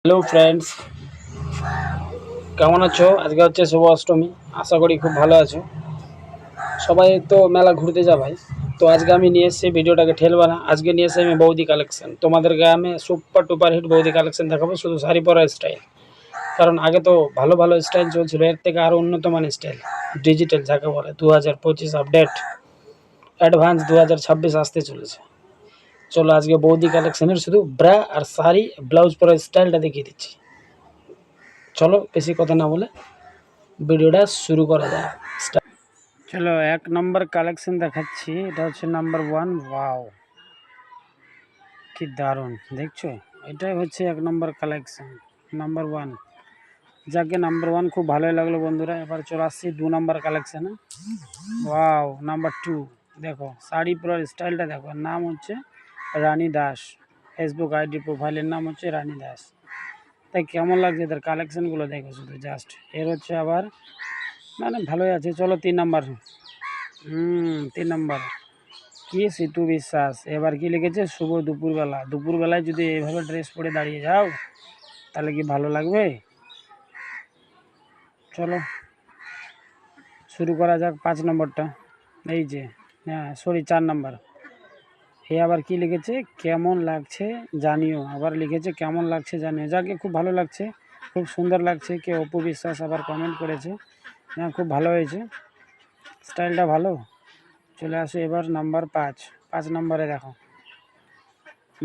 Hello friends, কেমন আছো? আজকে হচ্ছে শুভ অষ্টমী। আশা করি খুব ভালো আছো। সবাই তো মেলা ঘুরতে যাবাই। তো আজকে আমি নিয়ে এসেছি ভিডিওটাকে ঠেলবা না। আজকে নিয়ে এসেছি আমি বৌদি কালেকশন। তোমাদেরকে আমি সুপার টুপার হিট বৌদি কালেকশন দেখাবো, শুধু শাড়ি পরা স্টাইল। কারণ আগে তো ভালো ভালো স্টাইল চলছিল, এর থেকে আরও উন্নত মানের স্টাইল, ডিজিটাল যাকে বলে 2025 আপডেট, অ্যাডভান্স 2026 আসতে চলেছে। চলো আজকে বৌদি কালেকশনের শুধু ব্রা আর শাড়ি ব্লাউজ পরা স্টাইলটা দেখিয়ে দিচ্ছি। চলো বেশি কথা না বলে ভিডিওটা শুরু করা যায়। চলো এক নম্বর কালেকশন দেখাচ্ছি। এটা হচ্ছে নাম্বার 1। ওয়াও, কি দারুণ দেখছো। এটাই হচ্ছে এক নম্বর কালেকশন, নাম্বার 1। যাকে নাম্বার 1 খুব ভালোই লাগলো বন্ধুরা। এবার চলে আসছি 2 নম্বর কালেকশানে। Wow, number 2। দেখো শাড়ি পরার স্টাইলটা দেখো। নাম হচ্ছে রানী দাস, ফেসবুক আইডি প্রোফাইলের নাম হচ্ছে রানী দাস। তাই কেমন লাগছে এদের কালেকশানগুলো দেখো শুধু জাস্ট। এর হচ্ছে আবার মানে ভালোই আছে। চলো 3 নাম্বার। 3 নাম্বার কি সিটু বিশ্বাস। এবার কি লিখেছে? শুভ দুপুরবেলা। দুপুরবেলায় যদি এইভাবে ড্রেস পরে দাঁড়িয়ে যাও তাহলে কি ভালো লাগবে? চলো শুরু করা যাক 5 নম্বরটা। এই যে, হ্যাঁ সরি 4 নাম্বার। এ আবার কি লিখেছে? কেমন লাগছে জানিও। আবার লিখেছে কেমন লাগছে জানিও। যাকে খুব ভালো লাগছে, খুব সুন্দর লাগছে। কে অপু বিশ্বাস আবার কমেন্ট করেছে, হ্যাঁ খুব ভালো হয়েছে, স্টাইলটা ভালো। চলে আসে এবার নাম্বার 5। 5 নম্বরে দেখো,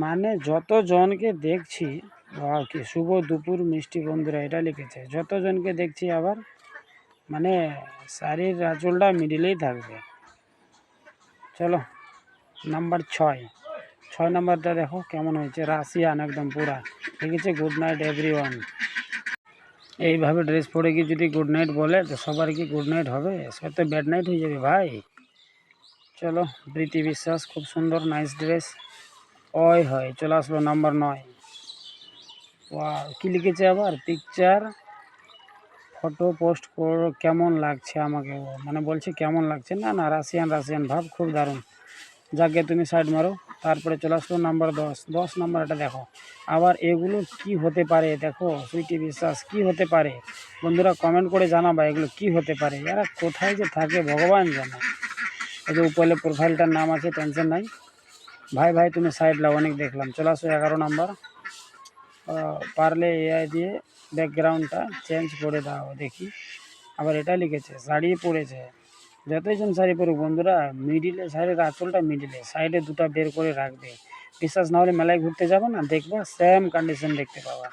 মানে যতজনকে দেখছি, কি শুভ দুপুর মিষ্টি বন্ধুরা এটা লিখেছে। যতজনকে দেখছি আবার মানে শাড়ির আঁচলটা মিডিলেই থাকবে। চলো নাম্বার 6। 6 নাম্বারটা দেখো কেমন হয়েছে। রাশিয়ান একদম পুরা লিখেছে গুড নাইট এভরিওয়ান। এইভাবে ড্রেস পরে কি যদি গুড নাইট বলে তো সবার কি গুড নাইট হবে? সব তো ব্যাড নাইট হয়ে যাবে ভাই। চলো প্রীতি বিশ্বাস, খুব সুন্দর নাইস ড্রেস। ওই হয় চলে আসলো নাম্বার 9। ওয়াও, কি লিখেছে আবার? পিকচার ফটো পোস্ট করো, কেমন লাগছে আমাকে। ও মানে বলছে কেমন লাগছে। না না, রাশিয়ান রাশিয়ান ভাব, খুব দারুণ। যাকে তুমি সাইড মারো। তারপরে চলে আসলো নাম্বার 10। 10 নাম্বারটা দেখো। আবার এগুলো কি হতে পারে দেখো। সুইটি বিশ্বাস, কি হতে পারে বন্ধুরা? কমেন্ট করে জানাবা এগুলো কি হতে পারে। এরা কোথায় যে থাকে ভগবান জানে। এই যে উপরে প্রোফাইলটার নাম আছে, টেনশন নাই। ভাই ভাই তুমি সাইড লাও, অনেক দেখলাম। চলে আসো 11 নাম্বার। পারলে এআই দিয়ে ব্যাকগ্রাউন্ডটা চেঞ্জ করে দাও দেখি। আবার এটা লিখেছে শাড়ি পরেছে। যতজন শাড়ি পরুক বন্ধুরা, মিডিলে শাড়ির আঁচলটা মিডিলে, সাইডে দুটো বের করে রাখবে। বিশ্বাস না হলে মেলায় ঘুরতে যাবো না, দেখবা সেম কন্ডিশন দেখতে পাবা।